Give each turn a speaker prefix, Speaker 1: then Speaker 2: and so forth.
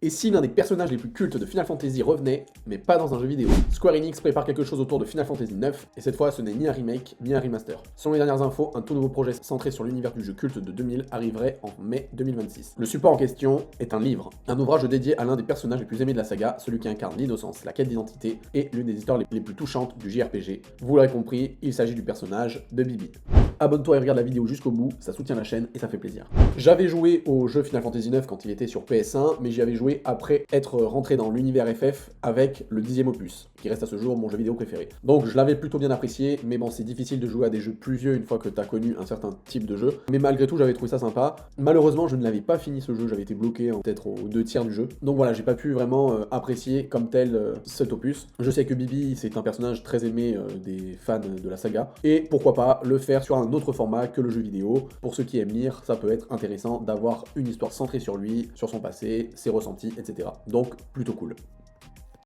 Speaker 1: Et si l'un des personnages les plus cultes de Final Fantasy revenait, mais pas dans un jeu vidéo? Square Enix prépare quelque chose autour de Final Fantasy IX, et cette fois ce n'est ni un remake, ni un remaster. Selon les dernières infos, un tout nouveau projet centré sur l'univers du jeu culte de 2000 arriverait en mai 2026. Le support en question est un livre, un ouvrage dédié à l'un des personnages les plus aimés de la saga, celui qui incarne l'innocence, la quête d'identité, et l'une des histoires les plus touchantes du JRPG. Vous l'aurez compris, il s'agit du personnage de Bibi. Abonne-toi et regarde la vidéo jusqu'au bout, ça soutient la chaîne et ça fait plaisir. J'avais joué au jeu Final Fantasy IX quand il était sur PS1, mais j'y avais joué après être rentré dans l'univers FF avec le 10e opus, qui reste à ce jour mon jeu vidéo préféré. Donc je l'avais plutôt bien apprécié, mais bon, c'est difficile de jouer à des jeux plus vieux une fois que t'as connu un certain type de jeu. Mais malgré tout, j'avais trouvé ça sympa. Malheureusement, je ne l'avais pas fini ce jeu, j'avais été bloqué peut-être aux 2 tiers du jeu. Donc voilà, j'ai pas pu vraiment apprécier comme tel cet opus. Je sais que Bibi, c'est un personnage très aimé des fans de la saga, et pourquoi pas le faire sur un autre format que le jeu vidéo. Pour ceux qui aiment lire, ça peut être intéressant d'avoir une histoire centrée sur lui, sur son passé, ses ressentis, etc. Donc plutôt cool.